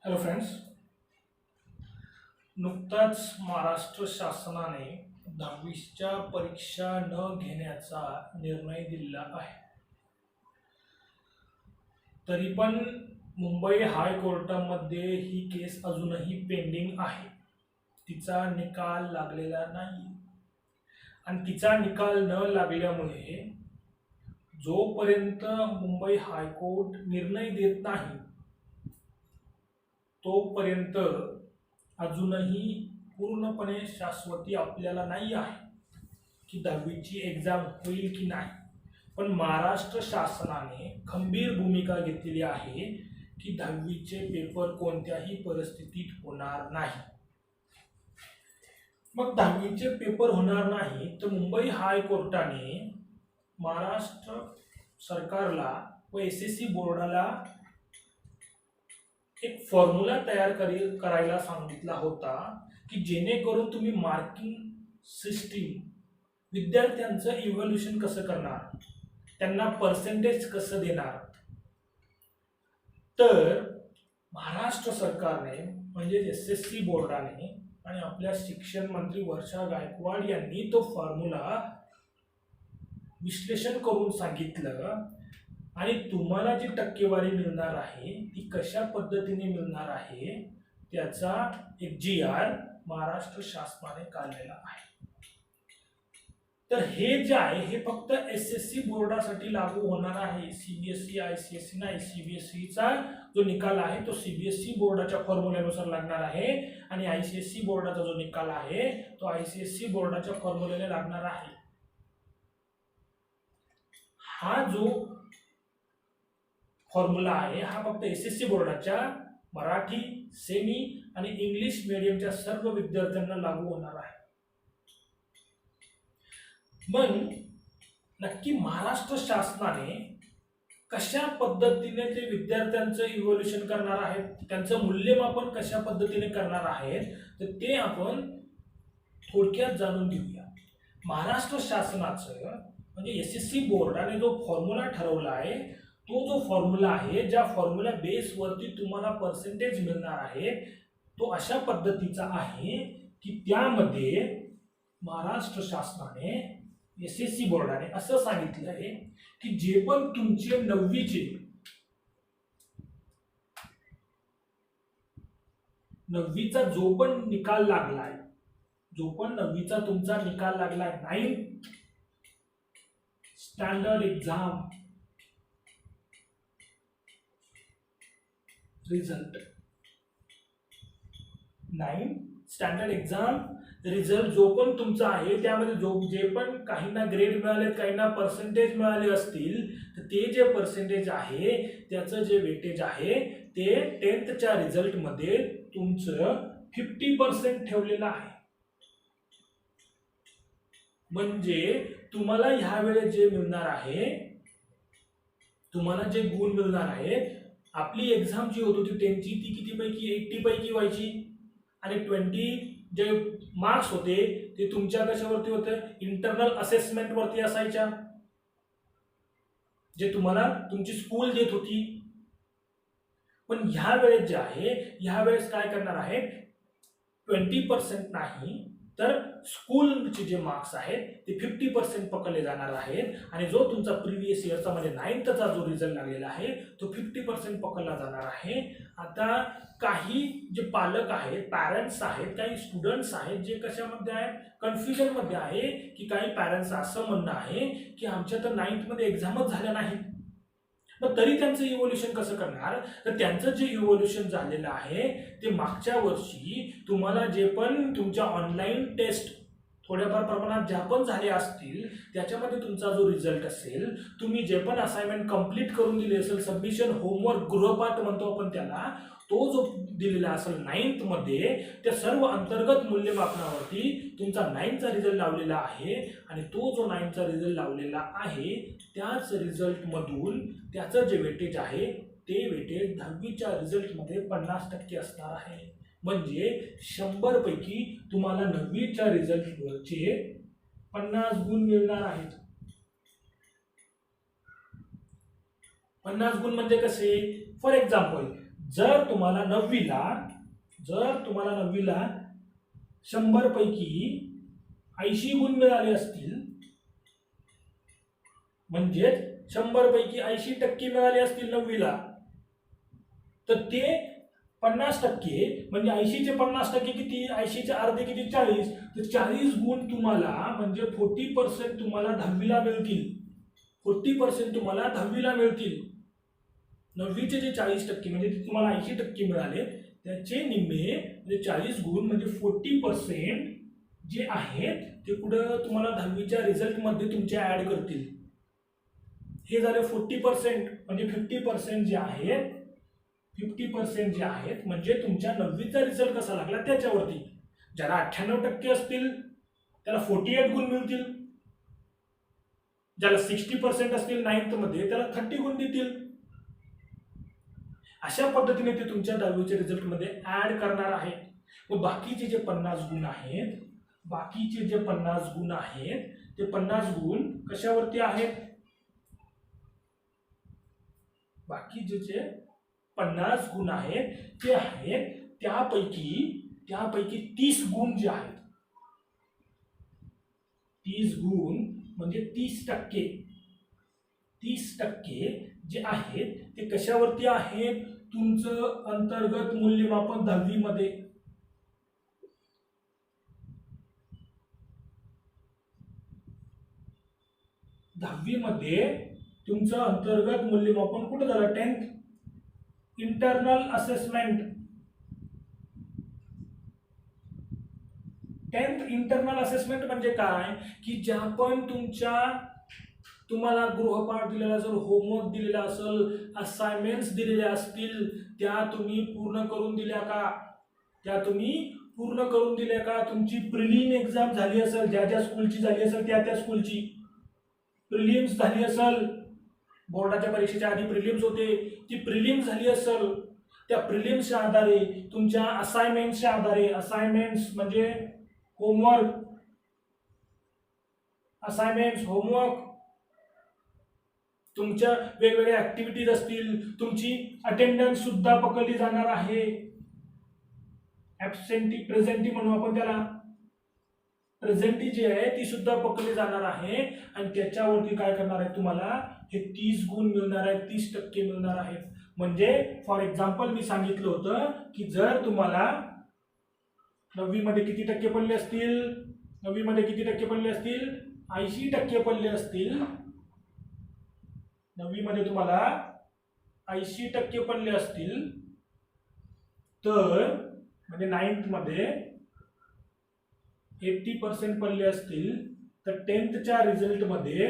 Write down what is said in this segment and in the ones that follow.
Hello friends, नुकताच महाराष्ट्र शासनाने 10वीच्या परीक्षा न घेण्याचा निर्णय दिलेला आहे. तरी पण मुंबई हायकोर्टामध्ये ही केस अजूनही पेंडिंग आहे. तिचा निकाल लागलेला नाही आणि तिचा निकाल न लागल्यामुळे जोपर्यंत मुंबई हायकोर्ट निर्णय देत नाही तोपर्यंत अजूनही पूर्णपणे शाश्वती आपल्याला नाही आहे की 10वीची एक्झाम होईल की नाही. पण महाराष्ट्र शासनाने खंबीर भूमिका घेतलेली आहे की 10वीचे पेपर कोणत्याही परिस्थितीत होणार नाही. मग 10वीचे पेपर होणार नाही तर मुंबई हायकोर्टाने महाराष्ट्र सरकारला व एसएससी बोर्डाला एक फॉर्म्युला तयार करायला सांगितला होता की जेणेकरून तुम्ही मार्किंग सिस्टीम विद्यार्थ्यांचं इव्हॅल्युएशन कसं करणार, त्यांना पर्सेंटेज कसं देणार. तर महाराष्ट्र सरकारने म्हणजे एसएससी बोर्डाने आणि आपल्या शिक्षण मंत्री वर्षा गायकवाड यांनी तो फॉर्म्युला विश्लेषण करून सांगितलं आणि तुम्हाला जी टक्केवारी मिळणार आहे ती कशा पद्धतीने मिळणार आहे त्याचा एक GR महाराष्ट्र शासनाने काढलेला आहे. तर हे जे आहे हे फक्त एसएससी बोर्डासाठी लागू होणार आहे. सीबीएसई आयसीएसई नाही, सीबीएसईचा जो निकाल आहे तो सीबीएसई बोर्डाच्या फॉर्म्युल्यानुसार लागणार आहे आणि आयसीएसई बोर्डाचा जो निकाल आहे तो आयसीएसई बोर्डाच्या फॉर्म्युल्याने लागणार आहे. हा जो फॉर्म्युला आहे हा फक्त एसएससी बोर्डाच्या मराठी, सेमी आणि इंग्लिश मीडियमच्या सर्व विद्यार्थ्यांना लागू होणार आहे. मग नक्की महाराष्ट्र शासनाने कशा पद्धतीने ते विद्यार्थ्यांचं इव्हॅल्युएशन करणार आहेत, त्यांचं मूल्यमापन कशा पद्धतीने करणार आहेत तर ते आपण थोडक्यात जाणून घेऊया. महाराष्ट्र शासनाचं म्हणजे एसएससी बोर्डाने जो फॉर्म्युला ठरवला आहे तो जो फॉर्म्युला आहे ज्या फॉर्म्युला बेसवरती तुम्हाला पर्सेंटेज मिळणार आहे तो अशा पद्धतीचा आहे की त्यामध्ये महाराष्ट्र शासनाने एसएससी बोर्डाने असं सांगितलं आहे की जे पण तुमचे 9वीचा जो पण निकाल लागलाय, जो पण 9वीचा तुमचा निकाल लागलाय, 9th standard exam result, 9th standard exam result जो पण तुमचा आहे त्यामध्ये जे पण काहींना ग्रेड मिळाले, काहींना पर्सेंटेज मिळाले असतील तर ते जे पर्सेंटेज आहे त्याचं जे वेटेज आहे ते 10thच्या रिझल्ट मध्ये तुमचं 50% ठेवलेलं आहे. म्हणजे तुम्हाला ह्या वेळेस जे मिळणार आहे, तुम्हाला जे गुण मिळणार आहे, आपली एक्झाम जी होती 10ची ती किती पैकी 80 पैकी व्हायची आणि 20 जे मार्क्स होते ते तुमच्या कशावरती होते, इंटरनल असेसमेंट वरती असायच्या जे तुम्हाला तुमची स्कूल देत होती. पण ह्या वेळेस जे आहे ह्या वेळेस काय करणार आहे, 20% नाही तर स्कूलचे जे मार्क्स आहेत ते 50% पकडले जाणार आहेत आणि जो तुमचा प्रिव्हियस इयरचा म्हणजे 9thचा जो रिझल्ट लागलेला आहे तो 50% पकडला जाणार आहे. आता काही जे पालक आहेत, पॅरेंट्स आहेत, काही स्टुडंट्स आहेत जे कशामध्ये आहेत, कन्फ्युजन मध्ये आहे की काही पॅरेंट्स असं म्हणणं आहे की आमच्या तर 9th मध्ये एक्झामच झाल्या नाही, मग तरी त्यांचं इव्हॉल्युशन कसं करणार. तर त्यांचं जे इव्हॉल्युशन झालेलं आहे ते मागच्या वर्षी तुम्हाला जे पण तुमच्या ऑनलाईन टेस्ट थोड्याफार प्रमाणात ज्या पण झाले असतील त्याच्यामध्ये तुमचा जो रिझल्ट असेल, तुम्ही जे पण असाइनमेंट कंप्लीट करून दिली असेल, सबमिशन होमवर्क गृहपाठ म्हणतो आपण त्याला, तो जो दिलेला असेल 9th मध्ये त्या सर्व अंतर्गत मूल्यमापनावरती तुमचा 9thचा रिझल्ट लावलेला आहे आणि तो जो 9thचा रिझल्ट लावलेला आहे त्याच रिझल्ट मधून त्याचं जे वेटेज आहे ते वेटेज 10वीच्या रिझल्ट मध्ये 50% असणार आहे. म्हणजे 100 पैकी तुम्हाला 9वीच्या रिझल्ट वरचे 50 गुण मिळणार आहेत. 50 गुण म्हणजे कसे, फॉर एक्झाम्पल जर तुम्हाला नववीला 100 पैकी 80 गुण मिळाले असतील, म्हणजे 100 पैकी 80% मिळाले असतील नववीला, तर ते 50% म्हणजे 80चे 50% किती, 80चे अर्धे किती, 40, तर 40 गुण तुम्हाला म्हणजे 40% तुम्हाला 10वीला मिळतील. 40% तुम्हाला 10वीला मिळतील. नववीचे जे 40% म्हणजे तुम्हाला 80% मिळाले, त्याचे निम्मे म्हणजे 40 गुण म्हणजे 40% जे आहेत ते कुठं तुम्हाला 10वीच्या रिझल्टमध्ये तुमच्या ऍड करतील. हे झाले 40%. म्हणजे 50% जे आहेत, 50% जे आहेत म्हणजे तुमच्या 9वीचा रिझल्ट कसा लागला त्याच्यावरती. ज्याला 98% असतील त्याला 48 गुण मिळतील, ज्याला 60% असतील 9th मध्ये त्याला 30 गुण देतील. अशा पद्धतीने ते तुमच्या 10वीच्या रिझल्ट मध्ये ऍड करणार आहे. व बाकीचे जे 50 गुण आहेत, ते 50 गुण कशावरती आहेत, बाकीचे जे 50 गुण आहेत ते आहेत त्यापैकी 30 गुण जे आहेत, 30 गुण म्हणजे 30% जे आहेत ते कशावरती आहेत, तुमचं अंतर्गत मूल्यमापन 10वी मध्ये. तुमचं अंतर्गत मूल्यमापन कुठे झालं, 10th internal assessment. 10th internal assessment म्हणजे काय की ज्या पण तुम्हाला गृहपाठ दिलेला असेल, होमवर्क दिलेला असेल, असाइनमेंट्स दिलेल्या असतील, त्या तुम्ही पूर्ण करून दिल्या का, तुमची प्रिलिम एक्झाम झाली असेल, ज्या स्कूलची झाली असेल त्या स्कूलची प्रिलिम्स झाली असेल, बोर्डाच्या परीक्षेच्या आधी प्रिलिम्स होते, ती प्रिलिम्स झाली असेल, त्या प्रिलिम्सच्या आधारे तुमच्या असाइनमेंट्सच्या आधारे, असाइनमेंट्स म्हणजे होमवर्क, तुमच्या वेगवेगळ्या ऍक्टिव्हिटीज असतील, तुमची अटेंडन्स सुद्धा पकडली जाणार आहे. ऍबसेंटी प्रेझेंटी म्हणू आपण त्याला, प्रेझेंटी जी आहे ती सुद्धा पकडली जाणार आहे. आणि त्याच्यावरती काय करणार आहे, तुम्हाला हे 30 गुण मिळणार आहेत, 30% मिळणार आहेत. म्हणजे फॉर एक्झाम्पल मी सांगितलं होतं की जर तुम्हाला 9वी मध्ये किती टक्के पडले असतील, 80% पडले असतील. 9वी मध्ये तुम्हाला 80% पडले असतील, तर म्हणजे 9th मध्ये 80% पडले असतील, तर 10thच्या रिझल्ट मध्ये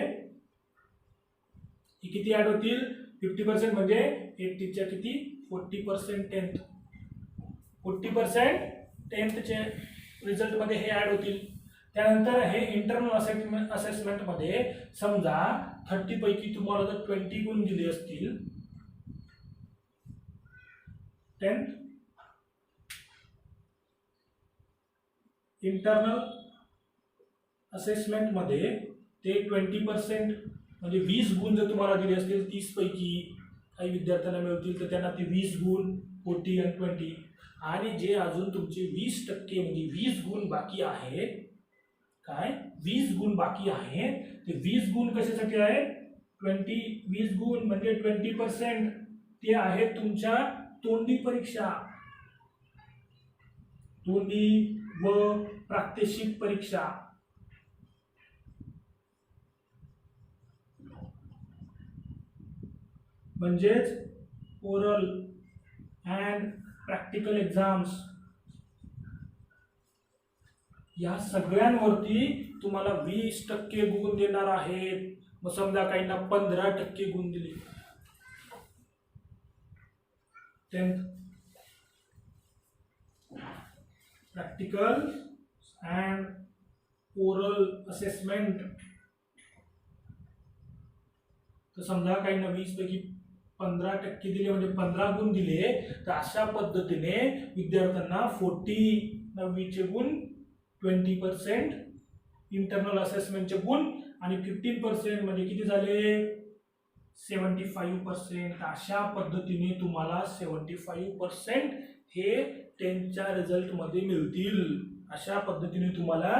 किती ऍड होतील, 50% म्हणजे 80च्या किती 40%, 40% 10thच्या रिझल्ट मध्ये हे ऍड होतील. त्यानंतर हे इंटरनल असेसमेंट मध्ये समजा 30 पैकी तुम्हाला जर 20 गुण दिले असतील 10th इंटरनल असेसमेंट मध्ये, ते 20% म्हणजे 20 गुण जर तुम्हाला दिले असतील 30 पैकी काही विद्यार्थ्यांना मिळतील, तर त्यांना ते 20 गुण 40 आणि 20. आणि जे अजून तुमचे 20% म्हणजे 20 गुण बाकी आहेत, काय 20 गुण बाकी आहेत, ते 20 गुण कशासाठी आहेत, 20 गुण म्हणजे 20% ते आहेत तुमच्या तोंडी परीक्षा, तोंडी व प्रात्यक्षिक परीक्षा. म्हणजेच ओरल अँड प्रॅक्टिकल एक्झाम्स. या सगळ्यांवरती तुम्हाला 20% गुण देणार आहेत. मग समजा काहींना 15% गुण दिले, 10th practical and oral assessment. तर समजा काहींना 20 पैकी 15% दिले म्हणजे 15 गुण दिले, तर अशा पद्धतीने विद्यार्थ्यांना 9वीचे गुण, 20% इंटरनल असेसमेंटचे गुण आणि 15% म्हणजे किती झाले 75%. अशा पद्धतीने तुम्हाला 75% हे 10च्या रिझल्टमध्ये मिळतील. अशा पद्धतीने तुम्हाला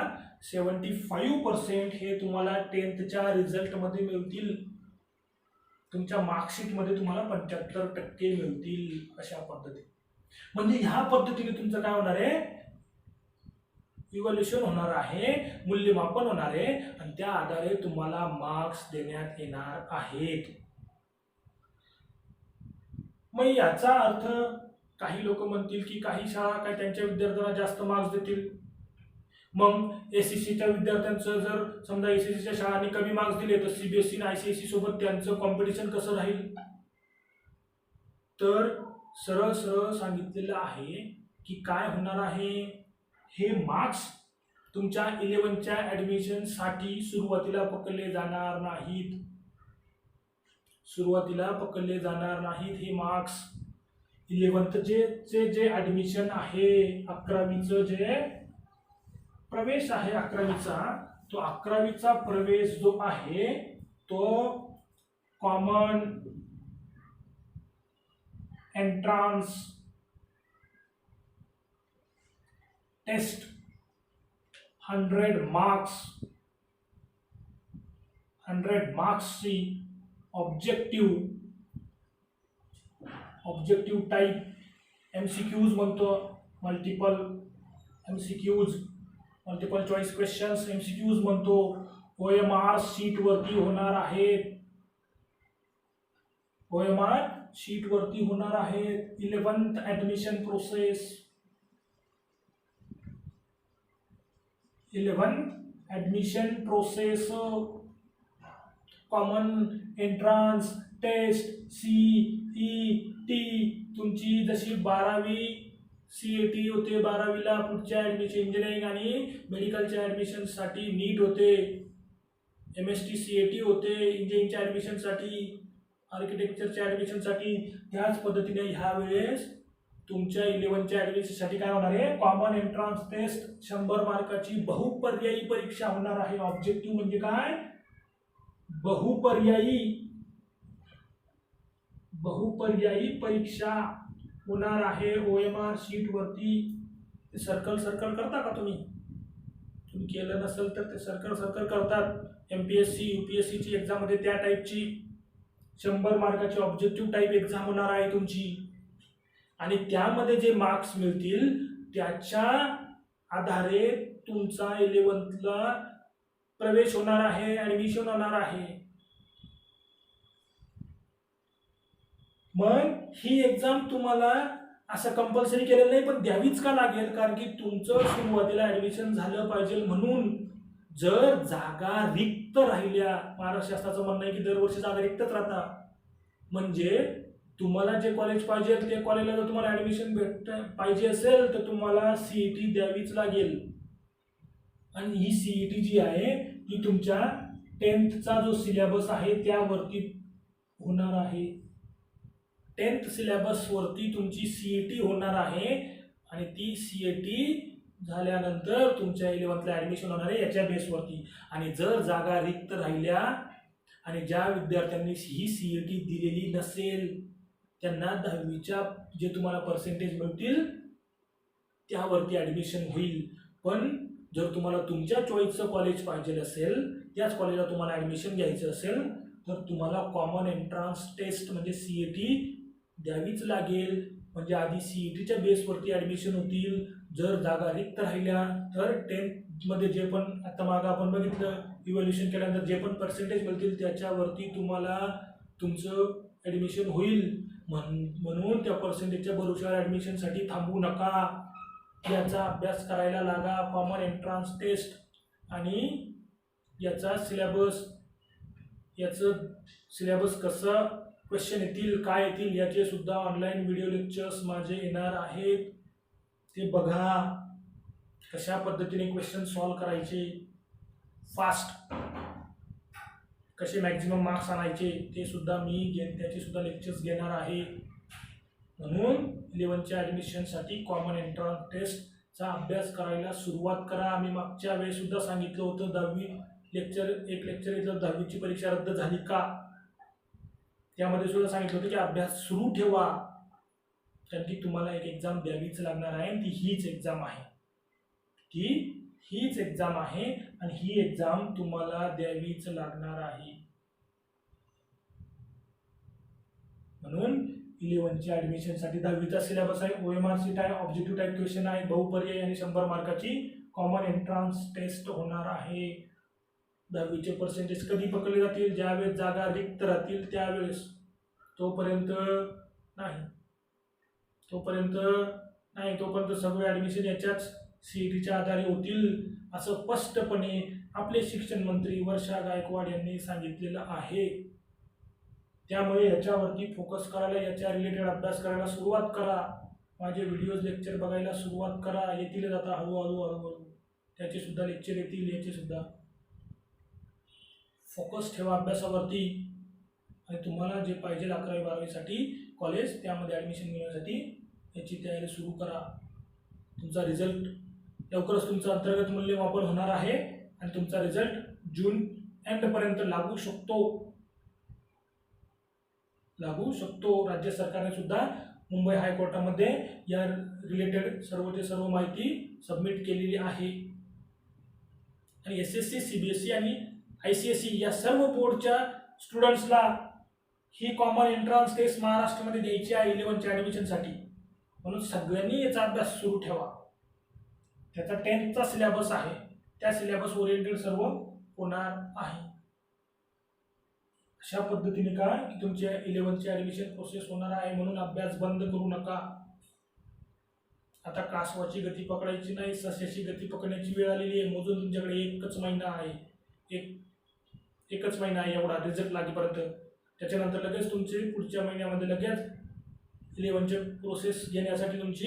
75% हे तुम्हाला 10च्या रिझल्टमध्ये मिळतील. तुमच्या मार्कशीटमध्ये तुम्हाला 75% मिळतील. अशा पद्धतीने म्हणजे ह्या पद्धतीने तुमचं काय होणार आहे, इव्हॅल्युएशन होणार आहे, मूल्यमापन होणार आहे आणि त्या आधारे तुम्हाला मार्क्स देण्यात येणार आहेत. मग याचा अर्थ काही लोक म्हणतील की काही शाळा काय त्यांच्या विद्यार्थ्यांना जास्त मार्क्स देतील. मग एसएससीच्या विद्यार्थ्यांचं जर समजा एसएससीच्या शाळांनी कमी मार्क्स दिले तर सीबीएसई आणि आयसीएसई सोबत त्यांचं कॉम्पिटिशन कसं राहील. तर सरळ सरळ सांगितलेलं आहे की काय होणार आहे, हे मार्क्स तुमच्या 11च्या ऍडमिशनसाठी सुरुवातीला पकडले जाणार नाहीत. सुरुवातीला पकडले जाणार नाहीत हे मार्क्स. 11चे जे ऍडमिशन आहे, 11वीचं जे प्रवेश आहे 11वीचा, तो 11वीचा प्रवेश जो आहे तो कॉमन एंट्रन्स टेस्ट 100 मार्क्सची ऑब्जेक्टिव्ह टाइप एमसीक्यूज म्हणतो, मल्टिपल चॉईस क्वेश्चन्स एमसीक्यूज म्हणतो, OMR शीट वरती होणार आहेत. OMR शीट वरती होणार आहेत. 11th admission process, 11th admission process, common entrance test CET, तुमची जशी 12वी CET होते 12वीला, पुढच्या ऍडमिशन इंजिनिअरिंग आणि मेडिकलच्या ऍडमिशनसाठी नीट होते, MST CET होते इंजिनिअरिंगच्या ऍडमिशनसाठी, आर्किटेक्चरच्या ऍडमिशनसाठी, त्याच पद्धतीने ह्या वेळेस तुमच्या 11च्या ऍडमिशनसाठी काय होणार आहे, कॉमन एंट्रन्स टेस्ट 100 मार्काची बहुपर्यायी परीक्षा होणार आहे. ऑब्जेक्टिव्ह म्हणजे काय, बहुपर्यायी परीक्षा होणार आहे. OMR शीट वरती सर्कल करता का तुम्ही केलं नसेल तर ते सर्कल करतात. MPSC UPSC ची एक्झाम मध्ये त्या टाईपची 100 मार्काची ऑब्जेक्टिव्ह टाईप एक्झाम होणार आहे तुमची, आणि त्यामध्ये जे मार्क्स मिळतील त्याच्या आधारे तुमचा 11thला प्रवेश होणार आहे, ऍडमिशन होणार आहे. मग ही एक्झाम तुम्हाला असं कंपल्सरी केलेलं नाही, पण द्यावीच का लागेल, कारण की तुमचं सुरुवातीला ऍडमिशन झालं पाहिजे म्हणून. जर जागा रिक्त राहिल्या, महाराष्ट्र शासनाचं म्हणणं आहे की दरवर्षी जागा रिक्तच राहतात, म्हणजे तुम्हाला जे कॉलेज पाहिजे ते कॉलेजला जर तुम्हाला ऍडमिशन पाहिजे असेल तर तुम्हाला CET द्यावीच लागेल. आणि ही CET जी आहे ती तुमच्या 10thचा जो सिलेबस आहे त्यावरती होणार आहे. 10th सिलेबस वरती तुमची CET होणार आहे आणि ती CET झाल्यानंतर तुमच्या 11thला ऍडमिशन होणार आहे याच्या बेसवरती. आणि जर जागा रिक्त राहिल्या आणि ज्या विद्यार्थ्यांनी ही CET दिलेली नसेल त्यांना 10वीच्या जे तुम्हाला पर्सेंटेज मिळतील त्यावरती ऍडमिशन होईल. पण जर तुम्हाला तुमच्या चॉईसचं कॉलेज पाहिजे असेल, त्याच कॉलेजला तुम्हाला ऍडमिशन घ्यायचं असेल तर तुम्हाला कॉमन एंट्रन्स टेस्ट म्हणजे CET द्यावीच लागेल. म्हणजे आधी CETच्या बेसवरती ऍडमिशन होतील. जर जागा रिक्त राहिल्या तर 10th मध्ये जे पण आता मागं आपण बघितलं इव्हॅल्युएशन केल्यानंतर जे पण पर्सेंटेज मिळतील त्याच्यावरती तुम्हाला तुमचं ऍडमिशन होईल. म्हणून त्या पर्सेंटेजच्या भरोश्यावर ऍडमिशनसाठी थांबू नका, याचा अभ्यास करायला लागा. कॉमन एंट्रन्स टेस्ट आणि याचा सिलेबस कसं क्वेश्चन येतील, काय येतील याचे सुद्धा ऑनलाईन व्हिडिओ लेक्चर्स माझे येणार आहेत. ते बघा, कशा पद्धतीने क्वेश्चन सॉल्व्ह करायचे, फास्ट कसे मॅक्झिमम मार्क्स आणायचे ते सुद्धा त्याचे सुद्धा लेक्चर्स घेणार आहे. म्हणून 11च्या ऍडमिशनसाठी कॉमन एंट्रन्स टेस्टचा अभ्यास करायला सुरुवात करा. आम्ही मागच्या वेळेस सुद्धा सांगितलं होतं 10वी एक लेक्चर येतं 10वीची परीक्षा रद्द झाली का, त्यामध्ये सुद्धा सांगितलं होतं की अभ्यास सुरू ठेवा, कारण की तुम्हाला एक एक्झाम द्यावीच लागणार आहे आणि ती हीच एक्झाम आहे, आणि ही एक्झाम तुम्हाला द्यावीच लागणार आहे. म्हणून 11ची ऍडमिशनसाठी 10वीचा सिलेबस आहे, OMR शीट आहे, ऑब्जेक्टिव्ह टाईप क्वेश्चन आहे, बहुपर्याय आणि 100 मार्काची कॉमन एंट्रन्स टेस्ट होणार आहे. 10वीचे पर्सेंटेज कधी पकडले जातील? ज्यावेळेस जागा रिक्त राहतील त्यावेळेस. तोपर्यंत नाही, तोपर्यंत सगळे ऍडमिशन याच्याच सीईटीच्या आधारे होतील, असं स्पष्टपणे आपले शिक्षण मंत्री वर्षा गायकवाड यांनी सांगितलेलं आहे. त्यामुळे याच्यावरती फोकस करायला, याच्या रिलेटेड अभ्यास करायला सुरुवात करा. माझे व्हिडिओज लेक्चर बघायला सुरुवात करा. येतील आता हळूहळू त्याचे सुद्धा लेक्चर येतील, याचे सुद्धा. फोकस ठेवा अभ्यासावरती, आणि तुम्हाला जे पाहिजे 11वी-12वीसाठी कॉलेज, त्यामध्ये ॲडमिशन मिळवण्यासाठी याची तयारी सुरू करा. तुमचा रिझल्ट लवकरच, तुमचं अंतर्गत मूल्यमापन होणार आहे आणि तुमचा रिझल्ट जून एंडपर्यंत लागू शकतो. राज्य सरकारने सुद्धा मुंबई हायकोर्टामध्ये या रिलेटेड सर्व माहिती सबमिट केलेली आहे. आणि SSC, CBSE आणि ICSE या सर्व बोर्डच्या स्टुडंट्सला ही कॉमन एंट्रन्स टेस्ट महाराष्ट्रामध्ये द्यायची आहे 11च्या ॲडमिशनसाठी. म्हणून सगळ्यांनी याचा अभ्यास सुरू ठेवा. त्याचा 10चा सिलेबस आहे, त्या सिलेबस ओरिएंटेड सर्व होणार आहे. अशा पद्धतीने काय की तुमच्या 11ची ॲडमिशन प्रोसेस होणार आहे. म्हणून अभ्यास बंद करू नका. आता कासवाची गती पकडायची नाही, सस्याची गती पकडण्याची वेळ आलेली आहे. मोजून तुमच्याकडे एकच महिना आहे एवढा रिझल्ट लागेपर्यंत. त्याच्यानंतर लगेच तुमची पुढच्या महिन्यामध्ये लगेच 11चे प्रोसेस घेण्यासाठी तुमची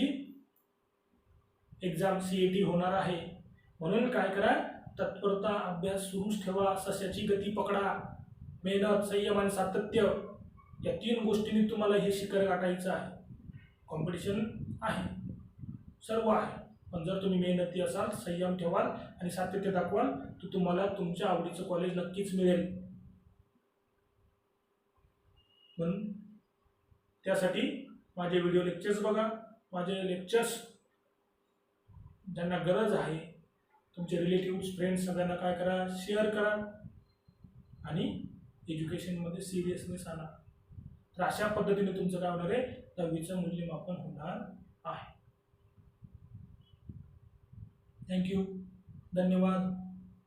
एक्झाम CET होणार आहे. म्हणून काय करा, तत्परता, अभ्यास सुरूच ठेवा, सस्याची गती पकडा, मेहनत, संयम आणि सातत्य, या 3 गोष्टींनी तुम्हाला हे शिखर गाठायचं आहे. कॉम्पिटिशन आहे, सर्व आहे, पण जर तुम्ही मेहनती असाल, संयम ठेवाल आणि सातत्य दाखवाल तर तुम्हाला तुमच्या आवडीचं कॉलेज नक्कीच मिळेल. म्हणून त्यासाठी माझे व्हिडिओ लेक्चर्स बघा. माझे लेक्चर्स ज्यांना गरज आहे, तुमचे रिलेटिव्ह, फ्रेंड्स सगळ्यांना काय करा, शेअर करा आणि एज्युकेशनमध्ये सिरियसनेस आणा. तर अशा पद्धतीने तुमचं काय होणार आहे, 10वीचं मूल्यमापन होणार आहे. थँक्यू, धन्यवाद.